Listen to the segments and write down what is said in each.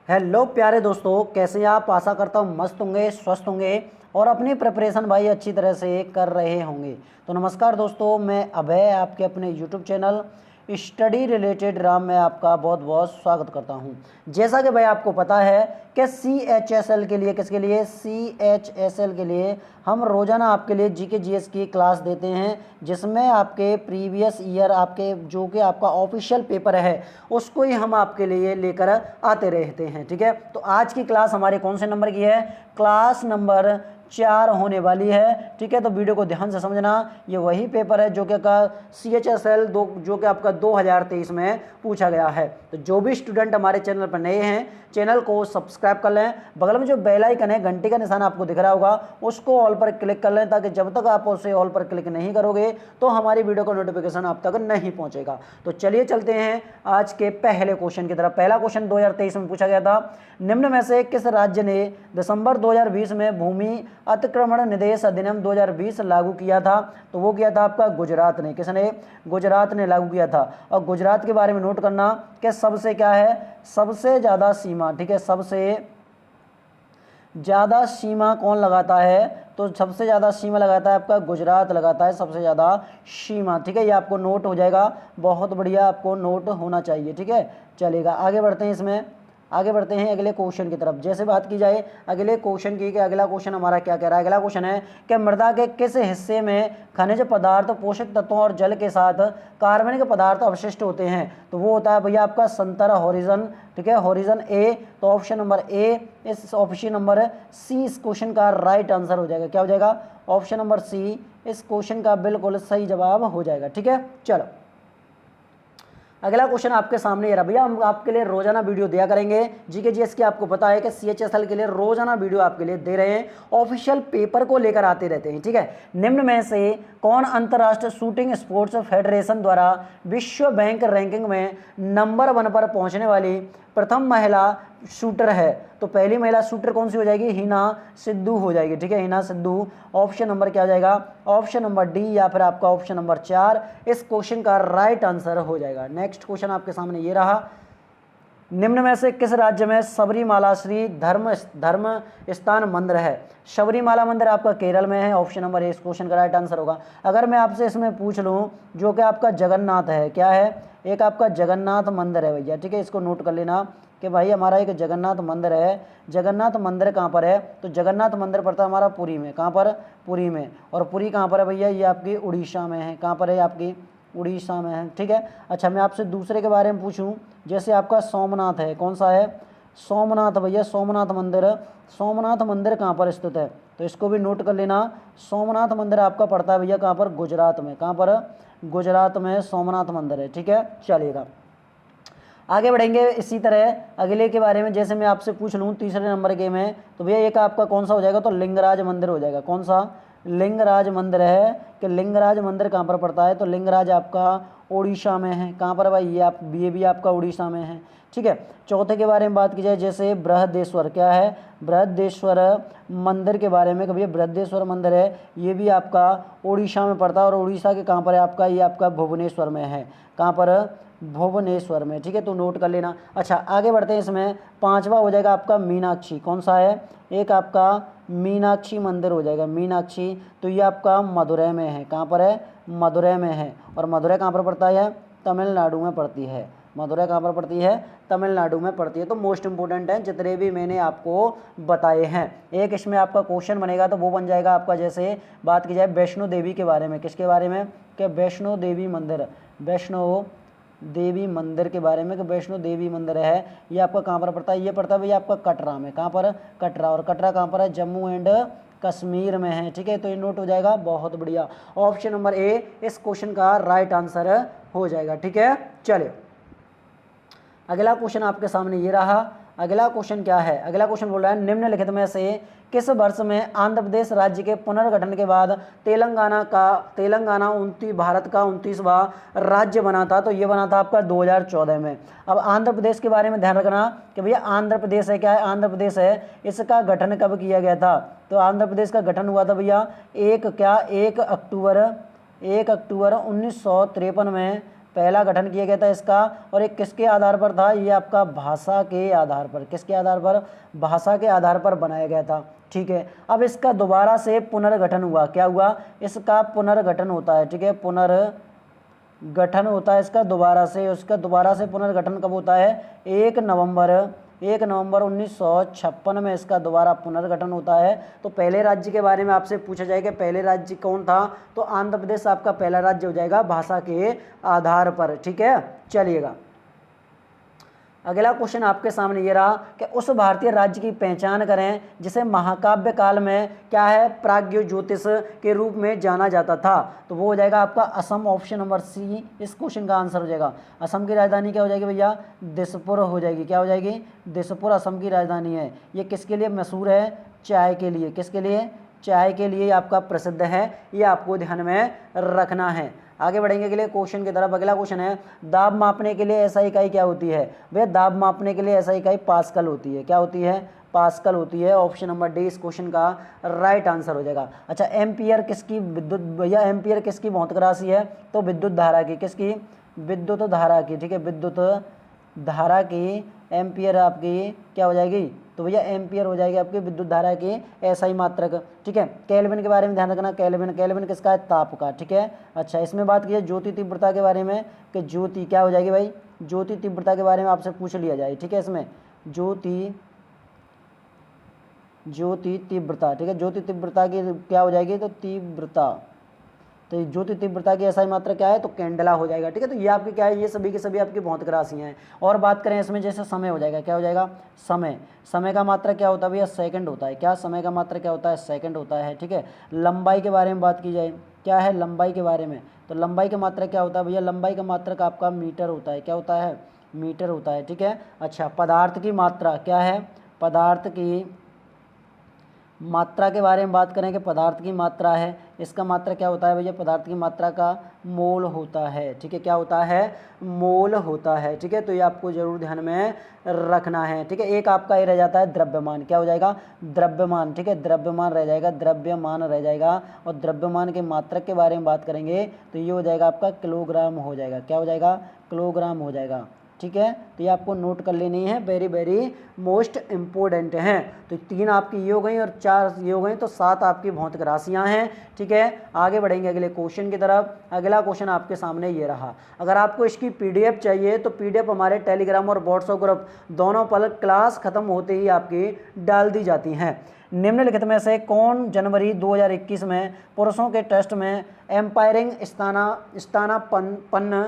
Hello प्यारे दोस्तों, कैसे हैं आप। आशा करता हूँ मस्त होंगे, स्वस्थ होंगे और अपनी प्रिपरेशन भाई अच्छी तरह से कर रहे होंगे। तो नमस्कार दोस्तों, मैं अभय आपके अपने YouTube channel study related Ram में आपका बहुत बहुत स्वागत करता हूं। जैसा कि भाई आपको पता है कि CHSL के लिए, किसके लिए, CHSL के लिए हम रोज़ाना आपके लिए जीके जीएस की क्लास देते हैं, जिसमें आपके प्रीवियस ईयर आपके जो कि आपका ऑफिशियल पेपर है उसको ही हम आपके लिए लेकर आते रहते हैं। ठीक है, तो आज की क्लास हमारे कौन से नंबर की है, क्लास नंबर 4 होने वाली है। ठीक है, तो वीडियो को ध्यान से समझना। ये वही पेपर है जो कि CHSL जो कि आपका 2023 में पूछा गया है। तो जो भी स्टूडेंट हमारे चैनल पर नए हैं, चैनल को सब्सक्राइब कर लें। बगल में जो बेल आइकन है, घंटी का निशान आपको दिख रहा होगा, उसको ऑल पर क्लिक कर लें, ताकि जब तक आप उसे ऑल पर क्लिक नहीं करोगे तो हमारी वीडियो का नोटिफिकेशन आप तक नहीं पहुंचेगा। तो चलिए चलते हैं आज के पहले क्वेश्चन की तरफ। पहला क्वेश्चन 2023 में पूछा गया था, निम्न में से किस राज्य ने दिसंबर 2020 में भूमि अतिक्रमण निदेश अधिनियम 2020 लागू किया था। तो वो किया था आपका गुजरात ने। किसने, गुजरात ने लागू किया था। और गुजरात के बारे में नोट करना कि सबसे क्या है, सबसे ज़्यादा सीमा। ठीक है, सबसे ज़्यादा सीमा कौन लगाता है, तो सबसे ज़्यादा सीमा लगाता है आपका गुजरात लगाता है सबसे ज़्यादा सीमा। ठीक है, ये आपको नोट हो जाएगा, बहुत बढ़िया आपको नोट होना चाहिए। ठीक है, चलेगा, आगे बढ़ते हैं। इसमें आगे बढ़ते हैं अगले क्वेश्चन की तरफ। जैसे बात की जाए अगले क्वेश्चन की कि अगला क्वेश्चन हमारा क्या कह रहा है। अगला क्वेश्चन है कि मृदा के किस हिस्से में खनिज पदार्थ, पोषक तत्वों और जल के साथ कार्बनिक पदार्थ अवशिष्ट होते हैं। तो वो होता है भैया आपका संतर हॉरिजन। ठीक है, हॉरिजन ए। तो ऑप्शन नंबर ए, इस ऑप्शन नंबर सी इस क्वेश्चन का राइट आंसर हो जाएगा। क्या हो जाएगा, ऑप्शन नंबर सी इस क्वेश्चन का बिल्कुल सही जवाब हो जाएगा। ठीक है, चलो अगला क्वेश्चन आपके सामने ये रहा। भैया हम आपके लिए रोजाना वीडियो दिया करेंगे जीके जीएस की। आपको पता है कि CHSL के लिए रोजाना वीडियो आपके लिए दे रहे हैं, ऑफिशियल पेपर को लेकर आते रहते हैं। ठीक है, निम्न में से कौन अंतर्राष्ट्रीय शूटिंग स्पोर्ट्स फेडरेशन द्वारा विश्व बैंक रैंकिंग में नंबर 1 पर पहुंचने वाली प्रथम महिला शूटर है। तो पहली महिला शूटर कौन सी हो जाएगी, हिना सिद्धू हो जाएगी। ठीक है, हिना सिद्धू। ऑप्शन नंबर क्या हो जाएगा, ऑप्शन नंबर डी या फिर आपका ऑप्शन नंबर 4 इस क्वेश्चन का राइट आंसर हो जाएगा। नेक्स्ट क्वेश्चन आपके सामने ये रहा, निम्न में से किस राज्य में सबरीमाला श्री धर्म स्थान मंदिर है। सबरीमाला मंदिर आपका केरल में है। ऑप्शन नंबर ए इस क्वेश्चन का राइट आंसर होगा। अगर मैं आपसे इसमें पूछ लूँ जो कि आपका जगन्नाथ है, क्या है, एक आपका जगन्नाथ मंदिर है भैया। ठीक है, इसको नोट कर लेना कि भाई हमारा एक जगन्नाथ मंदिर है। जगन्नाथ मंदिर कहाँ पर है, तो जगन्नाथ मंदिर पड़ता है हमारा पुरी में। कहाँ पर, पुरी में। और पुरी कहाँ पर है भैया, ये आपकी उड़ीसा में है। कहाँ पर है, आपकी उड़ीसा में है। ठीक है, अच्छा मैं आपसे दूसरे के बारे में पूछूं, जैसे आपका सोमनाथ है, कौन सा है, सोमनाथ भैया, सोमनाथ मंदिर। सोमनाथ मंदिर कहाँ पर स्थित है, तो इसको भी नोट कर लेना। सोमनाथ मंदिर आपका पड़ता है भैया कहाँ पर, गुजरात में। कहाँ पर, गुजरात में सोमनाथ मंदिर है। ठीक है, चलेगा, आगे बढ़ेंगे इसी तरह अगले के बारे में। जैसे मैं आपसे पूछ लूँ तीसरे नंबर के में, तो भैया एक आपका कौन सा हो जाएगा, तो लिंगराज मंदिर हो जाएगा। कौन सा, लिंगराज मंदिर है। कि लिंगराज मंदिर कहाँ पर पड़ता है, तो लिंगराज आपका उड़ीसा में है। कहाँ पर भाई, ये भी आपका उड़ीसा में है। ठीक है, चौथे के बारे में बात की जाए, जैसे बृहदेश्वर, क्या है, बृहदेश्वर मंदिर के बारे में, कि भैया बृहदेश्वर मंदिर है, ये भी आपका उड़ीसा में पड़ता है। और उड़ीसा के कहाँ पर है आपका, ये आपका भुवनेश्वर में है। कहाँ पर, भुवनेश्वर में। ठीक है, तो नोट कर लेना। अच्छा आगे बढ़ते हैं, इसमें पांचवा हो जाएगा आपका मीनाक्षी। कौन सा है, एक आपका मीनाक्षी मंदिर हो जाएगा, मीनाक्षी। तो ये आपका मदुरै में है। कहाँ पर है, मदुरै में है। और मदुरै कहाँ पर पड़ता है, तमिलनाडु में पड़ती है। मदुरै कहाँ पर पड़ती है, तमिलनाडु में पड़ती है। तो मोस्ट इंपोर्टेंट है जितने भी मैंने आपको बताए हैं। एक इसमें आपका क्वेश्चन बनेगा तो वो बन जाएगा आपका, जैसे बात की जाए वैष्णो देवी के बारे में। किसके बारे में, कि वैष्णो देवी मंदिर, वैष्णो देवी मंदिर के बारे में। कि वैष्णो देवी मंदिर है, ये आपका कहाँ पर पड़ता है, ये पड़ता है भैया आपका कटरा में। कहाँ पर, कटरा। और कटरा कहाँ पर है, जम्मू एंड कश्मीर में है। ठीक है, तो ये नोट हो जाएगा, बहुत बढ़िया। ऑप्शन नंबर ए इस क्वेश्चन का राइट आंसर हो जाएगा। ठीक है, चलिए अगला क्वेश्चन आपके सामने ये रहा। अगला क्वेश्चन क्या है, अगला क्वेश्चन बोल रहा है, निम्नलिखित में से किस वर्ष में आंध्र प्रदेश राज्य के पुनर्गठन के बाद तेलंगाना भारत का 29वां राज्य बना था। तो ये बना था आपका 2014 में। अब आंध्र प्रदेश के बारे में ध्यान रखना कि भैया आंध्र प्रदेश है, क्या है, आंध्र प्रदेश है, इसका गठन कब किया गया था। तो आंध्र प्रदेश का गठन हुआ था भैया 1 अक्टूबर 1953 में पहला गठन किया गया था इसका, और एक किसके आधार पर था, ये आपका भाषा के आधार पर, किसके आधार पर, भाषा के आधार पर बनाया गया था। ठीक है, अब इसका दोबारा से पुनर्गठन हुआ, क्या हुआ, इसका पुनर्गठन होता है। ठीक है, पुनर्गठन होता है इसका दोबारा से, उसका दोबारा से पुनर्गठन कब होता है, 1 नवंबर 1956 में इसका दोबारा पुनर्गठन होता है। तो पहले राज्य के बारे में आपसे पूछा जाएगा, पहले राज्य कौन था, तो आंध्र प्रदेश आपका पहला राज्य हो जाएगा भाषा के आधार पर। ठीक है, चलिएगा अगला क्वेश्चन आपके सामने ये रहा कि उस भारतीय राज्य की पहचान करें जिसे महाकाव्य काल में क्या है, प्राग्ञ ज्योतिष के रूप में जाना जाता था। तो वो हो जाएगा आपका असम, ऑप्शन नंबर सी इस क्वेश्चन का आंसर हो जाएगा। असम की राजधानी क्या हो जाएगी भैया, दिसपुर हो जाएगी। क्या हो जाएगी, दिसपुर असम की राजधानी है। ये किसके लिए मशहूर है, चाय के लिए। किसके लिए, चाय के लिए आपका प्रसिद्ध है, ये आपको ध्यान में रखना है। आगे बढ़ेंगे अगले क्वेश्चन की तरफ। अगला क्वेश्चन है दाब मापने के लिए ऐसा इकाई क्या होती है, भैया दाब मापने के लिए ऐसा इकाई पास्कल होती है। क्या होती है, पास्कल होती है। ऑप्शन नंबर डी इस क्वेश्चन का राइट आंसर हो जाएगा। अच्छा, एम्पियर किसकी विद्युत, भैया एम्पियर किसकी भौतिक राशि है, तो विद्युत धारा की, किसकी, विद्युत धारा की। ठीक है, विद्युत धारा की एम्पियर आपकी क्या हो जाएगी, तो भैया एम्पियर हो जाएगी आपकी विद्युत धारा की एसआई मात्रक। ठीक है, केल्विन के बारे में ध्यान रखना, केल्विन किसका है, ताप का। ठीक है, अच्छा इसमें बात की ज्योति तीव्रता के बारे में कि ज्योति क्या हो जाएगी भाई, ज्योति तीव्रता के बारे में आपसे पूछ लिया जाए। ठीक है, इसमें ज्योति तीव्रता। ठीक है, ज्योति तीव्रता की क्या हो जाएगी, तो तीव्रता, तो ज्योति तीव्रता की एसआई मात्रा क्या है, तो कैंडला हो जाएगा। ठीक है, तो ये आपकी क्या है, ये सभी की सभी आपकी भौतिक राशियां हैं। और बात करें इसमें जैसे समय हो जाएगा, क्या हो जाएगा, समय का मात्रा क्या होता है भैया, सेकंड होता है। क्या समय का मात्रा क्या होता है, सेकंड होता है। ठीक है, लंबाई के बारे में बात की जाए, क्या है लंबाई के बारे में, तो लंबाई का मात्रा क्या होता है भैया, लंबाई का मात्रक आपका मीटर होता है। क्या होता है, मीटर होता है। ठीक है, अच्छा पदार्थ की मात्रा क्या है, पदार्थ की मात्रा के बारे में बात करें कि पदार्थ की मात्रा है, इसका मात्रा क्या होता है भैया, पदार्थ की मात्रा का मोल होता है। ठीक है, क्या होता है, मोल होता है। ठीक है, तो ये आपको जरूर ध्यान में रखना है। ठीक है, एक आपका ये रह जाता है द्रव्यमान, क्या हो जाएगा, द्रव्यमान। ठीक है, द्रव्यमान रह जाएगा, द्रव्यमान रह जाएगा। और द्रव्यमान के मात्रक के बारे में बात करेंगे तो ये हो जाएगा आपका किलोग्राम हो जाएगा। क्या हो जाएगा, किलोग्राम हो जाएगा। ठीक है, तो ये आपको नोट कर लेनी है, वेरी वेरी मोस्ट इम्पोर्टेंट हैं। तो 3 आपकी ये हो गई और 4 ये हो गई, तो 7 आपकी भौतिक राशियां हैं। ठीक है, आगे बढ़ेंगे अगले क्वेश्चन की तरफ। अगला क्वेश्चन आपके सामने ये रहा। अगर आपको इसकी पीडीएफ चाहिए तो पीडीएफ हमारे टेलीग्राम और व्हाट्सएप ग्रुप दोनों पर क्लास खत्म होते ही आपकी डाल दी जाती हैं। निम्नलिखित में से कौन जनवरी 2021 में पुरुषों के टेस्ट में एम्पायरिंग स्थानापन्न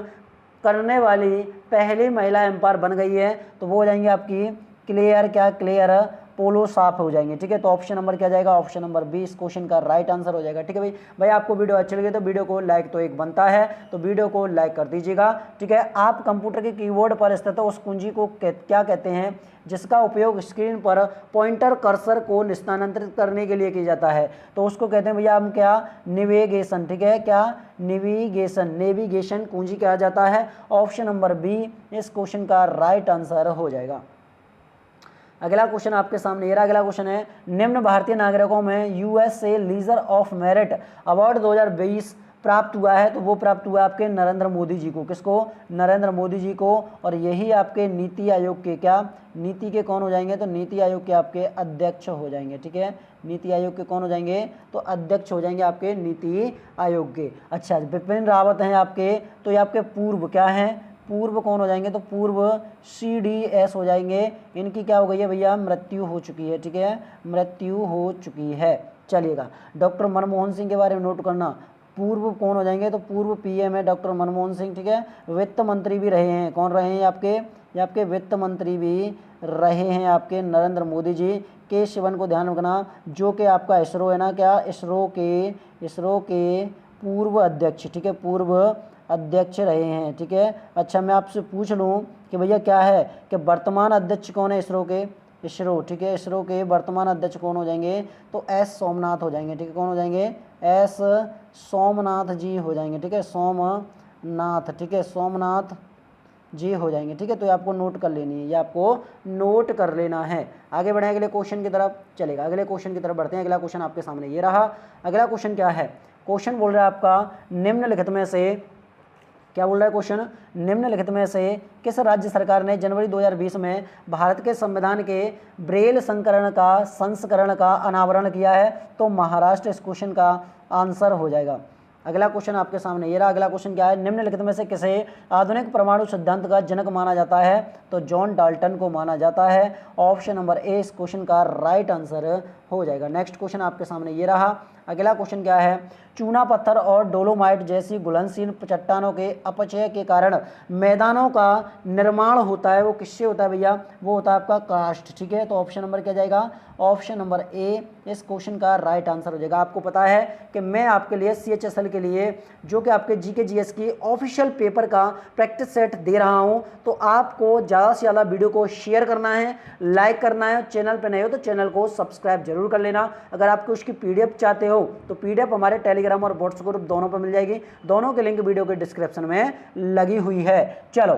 करने वाली पहली महिला एम्पायर बन गई है, तो वो हो जाएंगे आपकी क्लियर, क्या क्लियर पोलो साफ हो जाएंगे। ठीक है, तो ऑप्शन नंबर क्या जाएगा, ऑप्शन नंबर बी इस क्वेश्चन का राइट आंसर हो जाएगा। ठीक है भाई आपको वीडियो अच्छी लगी तो वीडियो को लाइक तो एक बनता है, तो वीडियो को लाइक कर दीजिएगा। ठीक है, आप कंप्यूटर के कीबोर्ड पर स्थित उस कुंजी को क्या कहते हैं जिसका उपयोग स्क्रीन पर पॉइंटर कर्सर को स्थानांतरित करने के लिए किया जाता है, तो उसको कहते हैं भैया हम क्या, नेविगेशन। ठीक है, क्या, नेविगेशन कुंजी कहा जाता है। ऑप्शन नंबर बी इस क्वेश्चन का राइट आंसर हो जाएगा। अगला क्वेश्चन आपके सामने ये रहा। अगला क्वेश्चन है निम्न भारतीय नागरिकों में USA Legion of Merit award 2020 प्राप्त हुआ है, तो वो प्राप्त हुआ आपके नरेंद्र मोदी जी को। किसको, नरेंद्र मोदी जी को। और यही आपके नीति आयोग के क्या, नीति के कौन हो जाएंगे, तो नीति आयोग के आपके अध्यक्ष हो जाएंगे। ठीक है, नीति आयोग के कौन हो जाएंगे, तो अध्यक्ष हो जाएंगे आपके नीति आयोग के। अच्छा बिपिन रावत हैं आपके, तो ये आपके पूर्व क्या हैं, पूर्व कौन हो जाएंगे, तो पूर्व CDS हो जाएंगे। इनकी क्या हो गई है भैया, मृत्यु हो चुकी है। ठीक है, मृत्यु हो चुकी है। चलिएगा, डॉक्टर मनमोहन सिंह के बारे में नोट करना, पूर्व कौन हो जाएंगे, तो पूर्व PM है डॉक्टर मनमोहन सिंह। ठीक है, वित्त मंत्री भी रहे हैं, कौन रहे हैं आपके, ये आपके वित्त मंत्री भी रहे हैं आपके नरेंद्र मोदी जी। के शिवन को ध्यान रखना, जो कि आपका इसरो है ना, क्या इसरो के पूर्व अध्यक्ष। ठीक है, पूर्व अध्यक्ष रहे हैं। ठीक है, अच्छा मैं आपसे पूछ लूँ कि भैया क्या है कि वर्तमान अध्यक्ष कौन है इसरो के, इसरो। ठीक है, इसरो के वर्तमान अध्यक्ष कौन हो जाएंगे, तो S सोमनाथ हो जाएंगे। ठीक है, कौन हो जाएंगे, S सोमनाथ जी हो जाएंगे। ठीक है, सोमनाथ, ठीक है, सोमनाथ जी हो जाएंगे। ठीक है, तो ये आपको नोट कर लेनी है, ये आपको नोट कर लेना है। आगे बढ़े अगले क्वेश्चन की तरफ। चलेगा, अगले क्वेश्चन की तरफ बढ़ते हैं। अगला क्वेश्चन आपके सामने ये रहा। अगला क्वेश्चन क्या है, क्वेश्चन बोल रहा है आपका निम्नलिखित में से क्या बोल रहा है क्वेश्चन, निम्नलिखित में से किस राज्य सरकार ने जनवरी 2020 में भारत के संविधान के ब्रेल संस्करण का अनावरण किया है? तो महाराष्ट्र इस क्वेश्चन का आंसर हो जाएगा। अगला क्वेश्चन आपके सामने ये रहा। अगला क्वेश्चन क्या है, निम्नलिखित में से किसे आधुनिक परमाणु सिद्धांत का जनक माना जाता है? तो जॉन डाल्टन को माना जाता है। ऑप्शन नंबर ए इस क्वेश्चन का राइट आंसर हो जाएगा। नेक्स्ट क्वेश्चन आपके सामने ये रहा। अगला क्वेश्चन क्या है, चूना पत्थर और डोलोमाइट जैसी घुलनशील चट्टानों के अपचय के कारण मैदानों का निर्माण होता है, वो किससे होता है भैया? वो होता है आपका कास्ट। ठीक है, तो ऑप्शन नंबर क्या जाएगा? ऑप्शन नंबर ए इस क्वेश्चन का राइट आंसर हो जाएगा। आपको पता है कि मैं आपके लिए CHSL के लिए जो कि आपके GK GS की ऑफिशियल पेपर का प्रैक्टिस सेट दे रहा हूं, तो आपको ज़्यादा से ज़्यादा वीडियो को शेयर करना है, लाइक करना है, चैनल पर नए हो तो चैनल को सब्सक्राइब जरूर कर लेना। अगर आपको उसकी PDF चाहते हो तो PDF हमारे टेलीग्राम और व्हाट्सएप ग्रुप दोनों पर मिल जाएगी, दोनों के लिंक वीडियो के डिस्क्रिप्शन में लगी हुई है। चलो,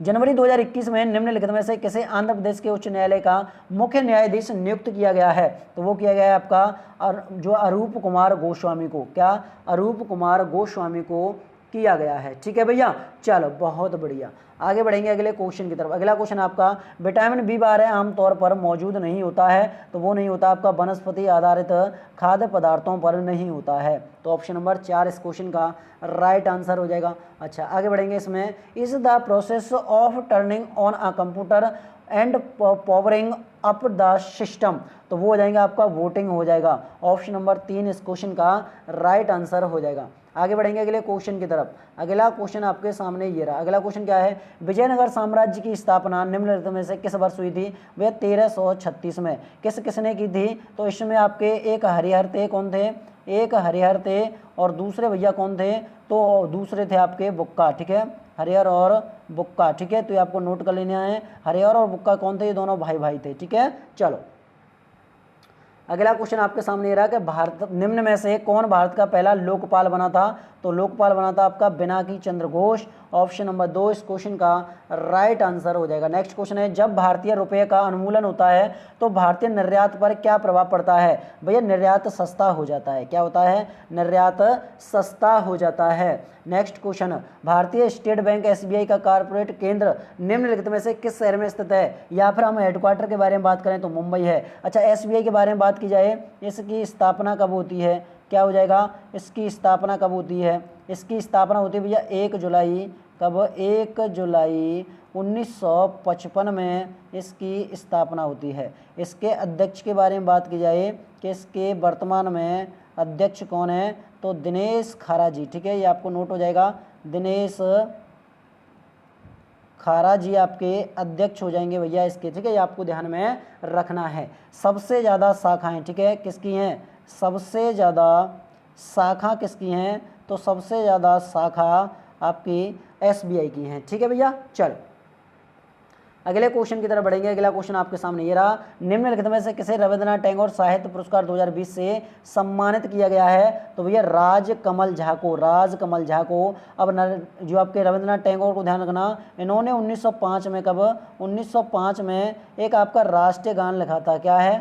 जनवरी 2021 में निम्नलिखित में से किसे आंध्र प्रदेश के उच्च न्यायालय का मुख्य न्यायाधीश नियुक्त किया गया है? तो वो किया गया है आपका जो अरूप कुमार गोस्वामी को। क्या? अरूप कुमार गोस्वामी को किया गया है। ठीक है भैया, चलो बहुत बढ़िया। आगे बढ़ेंगे अगले क्वेश्चन की तरफ। अगला क्वेश्चन आपका, विटामिन B12 आमतौर पर मौजूद नहीं होता है, तो वो नहीं होता आपका वनस्पति आधारित खाद्य पदार्थों पर नहीं होता है। तो ऑप्शन नंबर 4 इस क्वेश्चन का राइट आंसर हो जाएगा। अच्छा, आगे बढ़ेंगे। इसमें is the process of turning on a computer and powering up the system, तो वो हो जाएगा आपका वोटिंग हो जाएगा। ऑप्शन नंबर 3 इस क्वेश्चन का राइट आंसर हो जाएगा। आगे बढ़ेंगे अगले क्वेश्चन की तरफ। अगला क्वेश्चन आपके सामने ये रहा। अगला क्वेश्चन क्या है, विजयनगर साम्राज्य की स्थापना निम्नलिखित में से किस वर्ष हुई थी? वह 1336 में। किसने की थी? तो इसमें आपके एक हरिहर थे। कौन थे? एक हरिहर थे और दूसरे भैया कौन थे? तो दूसरे थे आपके बुक्का। ठीक है, हरिहर और बुक्का। ठीक है, तो ये आपको नोट कर लेना है। हरिहर और बुक्का कौन थे? ये दोनों भाई भाई थे। ठीक है, चलो अगला क्वेश्चन आपके सामने ये रहा कि भारत निम्न में से कौन भारत का पहला लोकपाल बना था? तो लोकपाल बना था आपका पिनाकी चंद्र घोष। ऑप्शन नंबर 2 इस क्वेश्चन का राइट आंसर हो जाएगा। नेक्स्ट क्वेश्चन है, जब भारतीय रुपये का उन्मूलन होता है तो भारतीय निर्यात पर क्या प्रभाव पड़ता है? भैया निर्यात सस्ता हो जाता है। क्या होता है? निर्यात सस्ता हो जाता है। नेक्स्ट क्वेश्चन, भारतीय स्टेट बैंक SBI का कॉर्पोरेट केंद्र निम्नलिखित में से किस शहर में स्थित है? या फिर हम हेडक्वार्टर के बारे में बात करें तो मुंबई है। अच्छा, SBI के बारे में बात की जाए, इसकी स्थापना कब होती है? क्या हो जाएगा? इसकी स्थापना कब होती है? इसकी स्थापना होती है भैया 1 जुलाई। कब? 1 जुलाई 1955 में इसकी स्थापना होती है। इसके अध्यक्ष के बारे में बात की जाए कि इसके वर्तमान में अध्यक्ष कौन है? तो दिनेश खारा जी। ठीक है, ये आपको नोट हो जाएगा। दिनेश खारा जी आपके अध्यक्ष हो जाएंगे भैया इसके। ठीक है, ये आपको ध्यान में रखना है। सबसे ज़्यादा शाखाएं, ठीक है, किसकी हैं? सबसे ज़्यादा शाखा किसकी हैं? तो सबसे ज़्यादा शाखा आपकी SBI की हैं। ठीक है भैया, चलो अगले क्वेश्चन की तरफ बढ़ेंगे। अगला क्वेश्चन आपके सामने ये रहा, निम्नलिखित में से किसे रविंद्रनाथ टैगोर साहित्य पुरस्कार 2020 से सम्मानित किया गया है? तो भैया राजकमल झा को। राजकमल झा को। अब जो आपके रविंद्रनाथ टैगोर को ध्यान रखना, इन्होंने 1905 में, कब? 1905 में एक आपका राष्ट्रीय गान लिखा था। क्या है?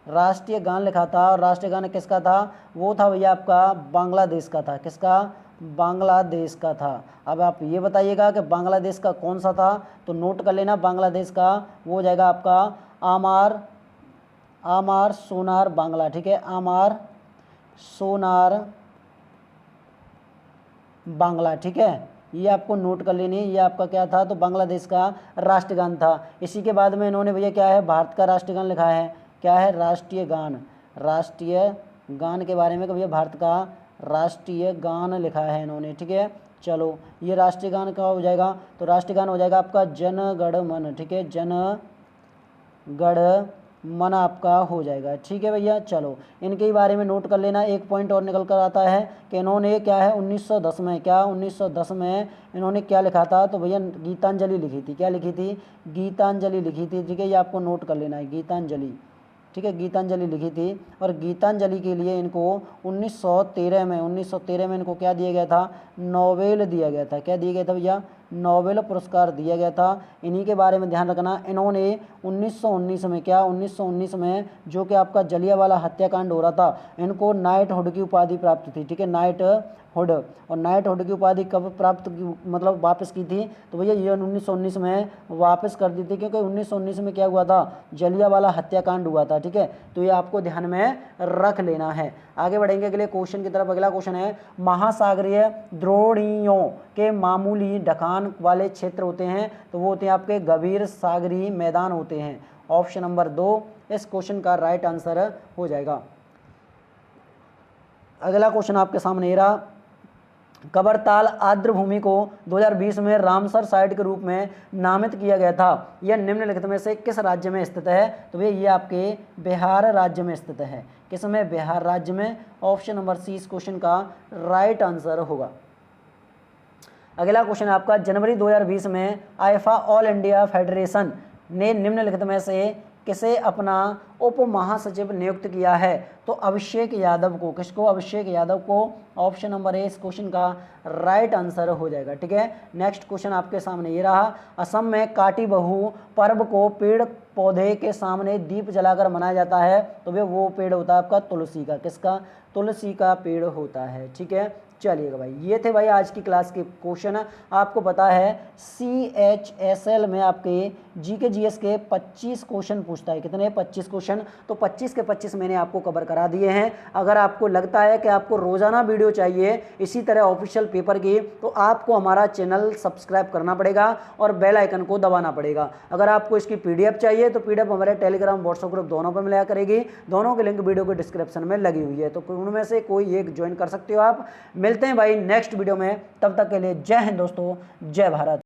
राष्ट्रीय गान लिखा था। और राष्ट्रीय गान किसका था? वो था भैया आपका बांग्लादेश का था। किसका? बांग्लादेश का था। अब आप ये बताइएगा कि बांग्लादेश का कौन सा था, तो नोट कर लेना। बांग्लादेश का वो हो जाएगा आपका आमार सोनार बांग्ला। ठीक है, आमार सोनार बांग्ला। ठीक है, ये आपको नोट कर लेनी है। ये आपका क्या था? तो बांग्लादेश का राष्ट्रगान था। इसी के बाद में इन्होंने भैया क्या है? भारत का राष्ट्रगान लिखा है। क्या है? राष्ट्रीय गान। राष्ट्रीय गान के बारे में भैया भारत का राष्ट्रीय गान लिखा है इन्होंने। ठीक है, चलो ये राष्ट्रीय गान का हो जाएगा। तो राष्ट्रीय गान हो जाएगा आपका जन गण मन। ठीक है, जन गण मन आपका हो जाएगा। ठीक है भैया, चलो इनके बारे में नोट कर लेना। एक पॉइंट और निकल कर आता है कि इन्होंने क्या है 1910 में, क्या 1910 में इन्होंने क्या लिखा था? तो भैया गीतांजलि लिखी थी। क्या लिखी थी? गीतांजलि लिखी थी। ठीक है, ये आपको नोट कर लेना है, गीतांजलि। ठीक है, गीतांजलि लिखी थी। और गीतांजलि के लिए इनको 1913 में इनको क्या दिया गया था? नोबेल दिया गया था। क्या दिया गया था भैया? नोबेल पुरस्कार दिया गया था। इन्हीं के बारे में ध्यान रखना। इन्होंने 1919 में, क्या 1919 में जो कि आपका जलियांवाला हत्याकांड हो रहा था, इनको नाइटहुड की उपाधि प्राप्त थी। ठीक है, नाइटहुड। और नाइटहुड की उपाधि कब प्राप्त की, मतलब वापस की थी, तो भैया ये 1919 में वापस कर दी थी, क्योंकि 1919 में क्या हुआ था, जलियांवाला हत्याकांड हुआ था। ठीक है, तो ये आपको ध्यान में रख लेना है। आगे बढ़ेंगे अगले क्वेश्चन की तरफ। अगला क्वेश्चन है, महासागरीय द्रोणियों के मामूली ढलान वाले क्षेत्र होते हैं, तो वो होते हैं आपके गंभीर सागरीय मैदान होते हैं। ऑप्शन नंबर 2 इस क्वेश्चन का राइट आंसर हो जाएगा। अगला क्वेश्चन आपके सामने ये रहा, कबरताल आर्द्र भूमि को 2020 में रामसर साइट के रूप में नामित किया गया था। यह निम्नलिखित में से किस राज्य में स्थित है, तो भैया ये आपके बिहार राज्य में स्थित है। किस में, बिहार राज्य में। ऑप्शन नंबर सी इस क्वेश्चन का राइट आंसर होगा। अगला क्वेश्चन आपका, जनवरी 2020 में आईफा ऑल इंडिया फेडरेशन ने निम्नलिखित में से किसे अपना उप महासचिव नियुक्त किया है, तो अभिषेक यादव को। किसको, अभिषेक यादव को। ऑप्शन नंबर ए इस क्वेश्चन का राइट आंसर हो जाएगा। ठीक है, नेक्स्ट क्वेश्चन आपके सामने ये रहा, असम में काटी बहु पर्व को पेड़ पौधे के सामने दीप जलाकर मनाया जाता है, तो वो पेड़ होता है आपका तुलसी का। किसका, तुलसी का पेड़ होता है। ठीक है, चलिएगा भाई, ये थे भाई आज की क्लास के क्वेश्चन। आपको पता है CHSL में आपके GK GS के 25 क्वेश्चन पूछता है। कितने, 25 क्वेश्चन। तो 25 के 25 मैंने आपको कवर करा दिए हैं। अगर आपको लगता है कि आपको रोजाना वीडियो चाहिए इसी तरह ऑफिशियल पेपर की, तो आपको हमारा चैनल सब्सक्राइब करना पड़ेगा और बेल आइकन को दबाना पड़ेगा। अगर आपको इसकी PDF चाहिए तो PDF हमारे टेलीग्राम व्हाट्सएप ग्रुप दोनों पर मिला करेगी। दोनों की लिंक वीडियो के डिस्क्रिप्शन में लगी हुई है, तो उनमें से कोई एक ज्वाइन कर सकते हो आप। मिलते हैं भाई नेक्स्ट वीडियो में, तब तक के लिए जय हिंद दोस्तों, जय भारत।